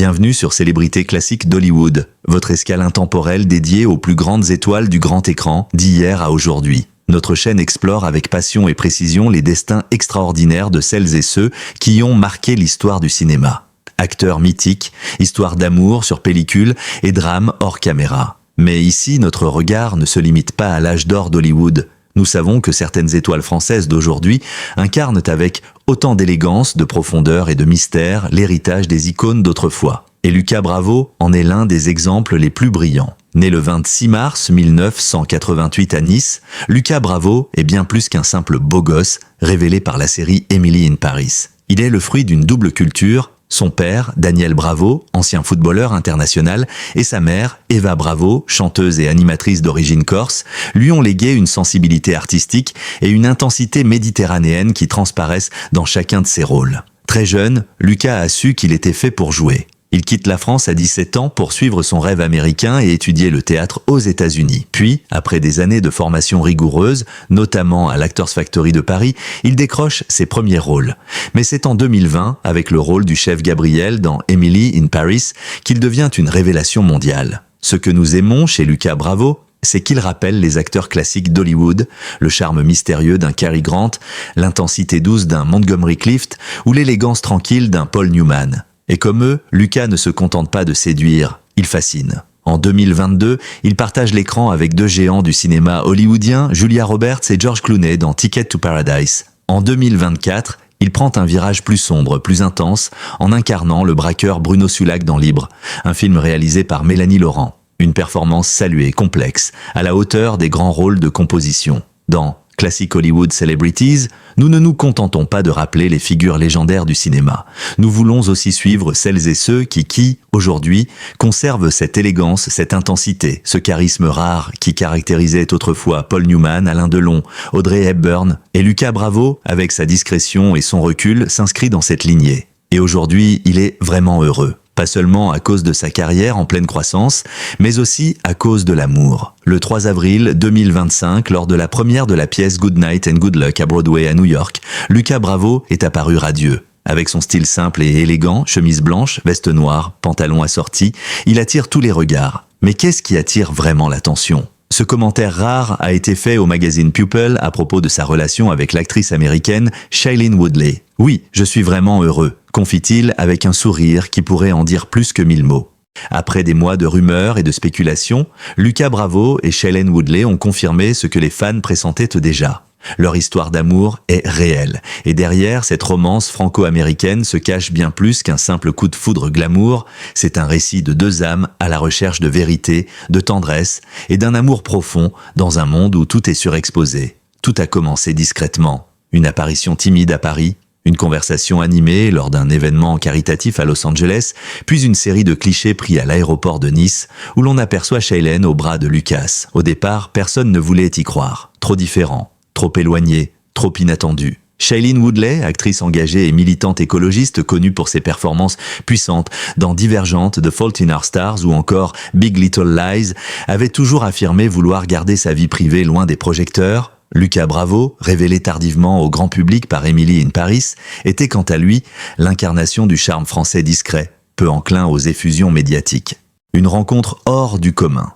Bienvenue sur Célébrités classiques d'Hollywood, votre escale intemporelle dédiée aux plus grandes étoiles du grand écran d'hier à aujourd'hui. Notre chaîne explore avec passion et précision les destins extraordinaires de celles et ceux qui ont marqué l'histoire du cinéma. Acteurs mythiques, histoires d'amour sur pellicule et drames hors caméra. Mais ici, notre regard ne se limite pas à l'âge d'or d'Hollywood. Nous savons que certaines étoiles françaises d'aujourd'hui incarnent avec autant d'élégance, de profondeur et de mystère l'héritage des icônes d'autrefois. Et Lucas Bravo en est l'un des exemples les plus brillants. Né le 26 mars 1988 à Nice, Lucas Bravo est bien plus qu'un simple beau gosse révélé par la série Emily in Paris. Il est le fruit d'une double culture. Son père, Daniel Bravo, ancien footballeur international, et sa mère, Eva Bravo, chanteuse et animatrice d'origine corse, lui ont légué une sensibilité artistique et une intensité méditerranéenne qui transparaissent dans chacun de ses rôles. Très jeune, Lucas a su qu'il était fait pour jouer. Il quitte la France à 17 ans pour suivre son rêve américain et étudier le théâtre aux États-Unis. Puis, après des années de formation rigoureuse, notamment à l'Actors Factory de Paris, il décroche ses premiers rôles. Mais c'est en 2020, avec le rôle du chef Gabriel dans Emily in Paris, qu'il devient une révélation mondiale. Ce que nous aimons chez Lucas Bravo, c'est qu'il rappelle les acteurs classiques d'Hollywood, le charme mystérieux d'un Cary Grant, l'intensité douce d'un Montgomery Clift ou l'élégance tranquille d'un Paul Newman. Et comme eux, Lucas ne se contente pas de séduire, il fascine. En 2022, il partage l'écran avec deux géants du cinéma hollywoodien, Julia Roberts et George Clooney dans Ticket to Paradise. En 2024, il prend un virage plus sombre, plus intense, en incarnant le braqueur Bruno Sulac dans Libre, un film réalisé par Mélanie Laurent. Une performance saluée, complexe, à la hauteur des grands rôles de composition. Dans Classic Hollywood Celebrities, nous ne nous contentons pas de rappeler les figures légendaires du cinéma. Nous voulons aussi suivre celles et ceux qui, aujourd'hui, conservent cette élégance, cette intensité, ce charisme rare qui caractérisait autrefois Paul Newman, Alain Delon, Audrey Hepburn, et Lucas Bravo, avec sa discrétion et son recul, s'inscrit dans cette lignée. Et aujourd'hui, il est vraiment heureux. Pas seulement à cause de sa carrière en pleine croissance, mais aussi à cause de l'amour. Le 3 avril 2025, lors de la première de la pièce Good Night and Good Luck à Broadway à New York, Lucas Bravo est apparu radieux. Avec son style simple et élégant, chemise blanche, veste noire, pantalon assorti, il attire tous les regards. Mais qu'est-ce qui attire vraiment l'attention ? Ce commentaire rare a été fait au magazine People à propos de sa relation avec l'actrice américaine Shailene Woodley. « Oui, je suis vraiment heureux », confie-t-il avec un sourire qui pourrait en dire plus que 1000 mots. Après des mois de rumeurs et de spéculations, Lucas Bravo et Shailene Woodley ont confirmé ce que les fans pressentaient déjà. Leur histoire d'amour est réelle, et derrière cette romance franco-américaine se cache bien plus qu'un simple coup de foudre glamour. C'est un récit de deux âmes à la recherche de vérité, de tendresse et d'un amour profond dans un monde où tout est surexposé. Tout a commencé discrètement. Une apparition timide à Paris, une conversation animée lors d'un événement caritatif à Los Angeles, puis une série de clichés pris à l'aéroport de Nice, où l'on aperçoit Shailene au bras de Lucas. Au départ, personne ne voulait y croire. Trop différent. Trop éloignée, trop inattendue. Shailene Woodley, actrice engagée et militante écologiste connue pour ses performances puissantes dans Divergente, The Fault in Our Stars ou encore Big Little Lies, avait toujours affirmé vouloir garder sa vie privée loin des projecteurs. Lucas Bravo, révélé tardivement au grand public par Emily in Paris, était quant à lui l'incarnation du charme français discret, peu enclin aux effusions médiatiques. Une rencontre hors du commun.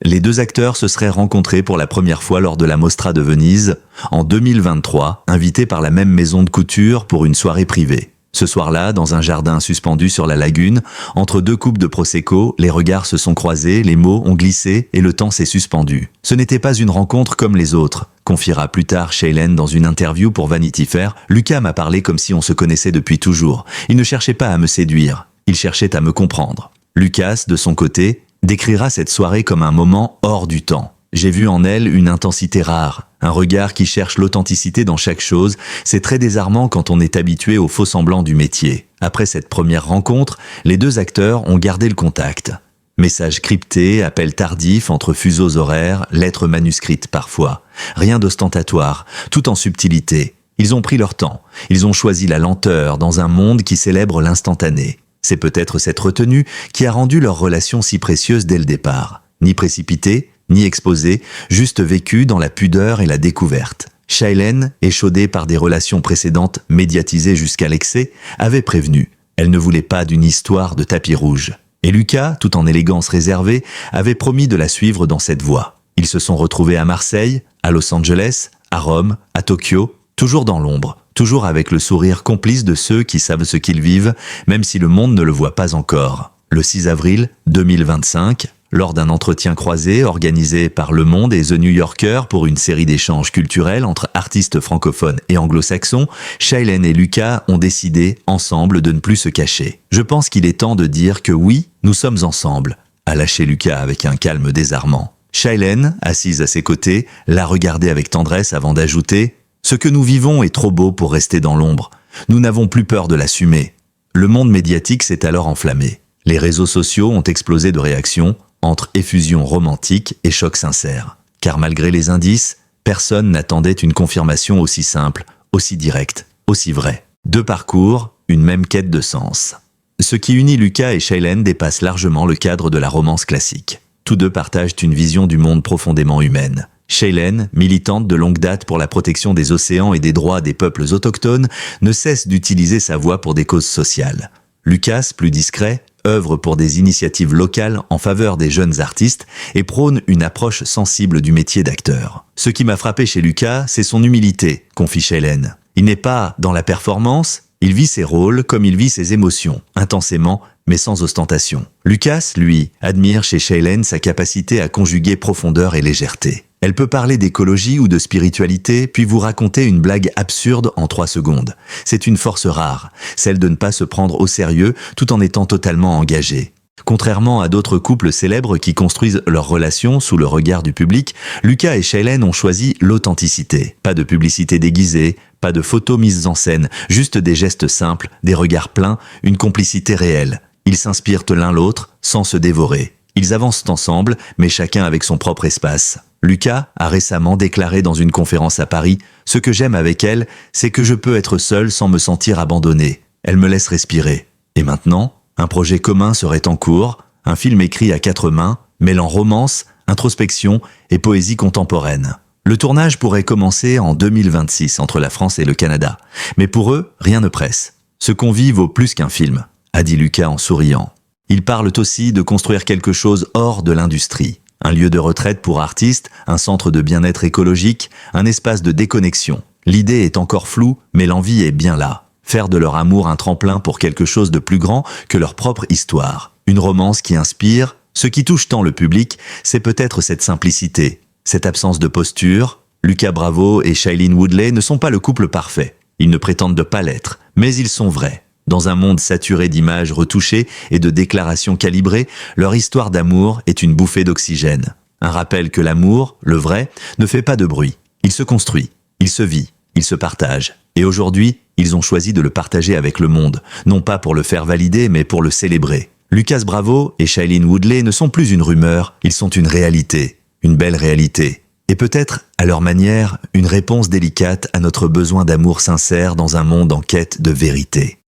Les deux acteurs se seraient rencontrés pour la première fois lors de la Mostra de Venise, en 2023, invités par la même maison de couture pour une soirée privée. Ce soir-là, dans un jardin suspendu sur la lagune, entre deux coupes de Prosecco, les regards se sont croisés, les mots ont glissé et le temps s'est suspendu. Ce n'était pas une rencontre comme les autres, confiera plus tard Shailene dans une interview pour Vanity Fair. Lucas m'a parlé comme si on se connaissait depuis toujours. Il ne cherchait pas à me séduire, il cherchait à me comprendre. Lucas, de son côté, décrira cette soirée comme un moment hors du temps. J'ai vu en elle une intensité rare, un regard qui cherche l'authenticité dans chaque chose. C'est très désarmant quand on est habitué au faux-semblant du métier. Après cette première rencontre, les deux acteurs ont gardé le contact. Messages cryptés, appels tardifs entre fuseaux horaires, lettres manuscrites parfois. Rien d'ostentatoire, tout en subtilité. Ils ont pris leur temps, ils ont choisi la lenteur dans un monde qui célèbre l'instantané. C'est peut-être cette retenue qui a rendu leur relation si précieuse dès le départ. Ni précipitée, ni exposée, juste vécue dans la pudeur et la découverte. Shailene, échaudée par des relations précédentes médiatisées jusqu'à l'excès, avait prévenu Elle ne voulait pas d'une histoire de tapis rouge. Et Lucas, tout en élégance réservée, avait promis de la suivre dans cette voie. Ils se sont retrouvés à Marseille, à Los Angeles, à Rome, à Tokyo, toujours dans l'ombre, toujours avec le sourire complice de ceux qui savent ce qu'ils vivent, même si le monde ne le voit pas encore. Le 6 avril 2025, lors d'un entretien croisé organisé par Le Monde et The New Yorker pour une série d'échanges culturels entre artistes francophones et anglo-saxons, Shailene et Lucas ont décidé, ensemble, de ne plus se cacher. Je pense qu'il est temps de dire que oui, nous sommes ensemble, a lâché Lucas avec un calme désarmant. Shailene, assise à ses côtés, l'a regardé avec tendresse avant d'ajouter « Ce que nous vivons est trop beau pour rester dans l'ombre. Nous n'avons plus peur de l'assumer. » Le monde médiatique s'est alors enflammé. Les réseaux sociaux ont explosé de réactions, entre effusion romantique et choc sincère. Car malgré les indices, personne n'attendait une confirmation aussi simple, aussi directe, aussi vraie. Deux parcours, une même quête de sens. Ce qui unit Lucas et Shailene dépasse largement le cadre de la romance classique. Tous deux partagent une vision du monde profondément humaine. Shailene, militante de longue date pour la protection des océans et des droits des peuples autochtones, ne cesse d'utiliser sa voix pour des causes sociales. Lucas, plus discret, œuvre pour des initiatives locales en faveur des jeunes artistes et prône une approche sensible du métier d'acteur. Ce qui m'a frappé chez Lucas, c'est son humilité, confie Shailene. Il n'est pas dans la performance, il vit ses rôles comme il vit ses émotions, intensément, mais sans ostentation. Lucas, lui, admire chez Shailene sa capacité à conjuguer profondeur et légèreté. Elle peut parler d'écologie ou de spiritualité, puis vous raconter une blague absurde en 3 secondes. C'est une force rare, celle de ne pas se prendre au sérieux tout en étant totalement engagé. Contrairement à d'autres couples célèbres qui construisent leur relation sous le regard du public, Lucas et Shailene ont choisi l'authenticité. Pas de publicité déguisée, pas de photos mises en scène, juste des gestes simples, des regards pleins, une complicité réelle. Ils s'inspirent l'un l'autre sans se dévorer. Ils avancent ensemble, mais chacun avec son propre espace. Lucas a récemment déclaré dans une conférence à Paris « Ce que j'aime avec elle, c'est que je peux être seul sans me sentir abandonné. Elle me laisse respirer. » Et maintenant, un projet commun serait en cours, un film écrit à 4 mains, mêlant romance, introspection et poésie contemporaine. Le tournage pourrait commencer en 2026 entre la France et le Canada. Mais pour eux, rien ne presse. Ce qu'on vit vaut plus qu'un film, a dit Lucas en souriant. Ils parlent aussi de construire quelque chose hors de l'industrie. Un lieu de retraite pour artistes, un centre de bien-être écologique, un espace de déconnexion. L'idée est encore floue, mais l'envie est bien là. Faire de leur amour un tremplin pour quelque chose de plus grand que leur propre histoire. Une romance qui inspire. Ce qui touche tant le public, c'est peut-être cette simplicité, cette absence de posture. Lucas Bravo et Shailene Woodley ne sont pas le couple parfait. Ils ne prétendent pas l'être, mais ils sont vrais. Dans un monde saturé d'images retouchées et de déclarations calibrées, leur histoire d'amour est une bouffée d'oxygène. Un rappel que l'amour, le vrai, ne fait pas de bruit. Il se construit, il se vit, il se partage. Et aujourd'hui, ils ont choisi de le partager avec le monde, non pas pour le faire valider, mais pour le célébrer. Lucas Bravo et Shailene Woodley ne sont plus une rumeur, ils sont une réalité, une belle réalité. Et peut-être, à leur manière, une réponse délicate à notre besoin d'amour sincère dans un monde en quête de vérité.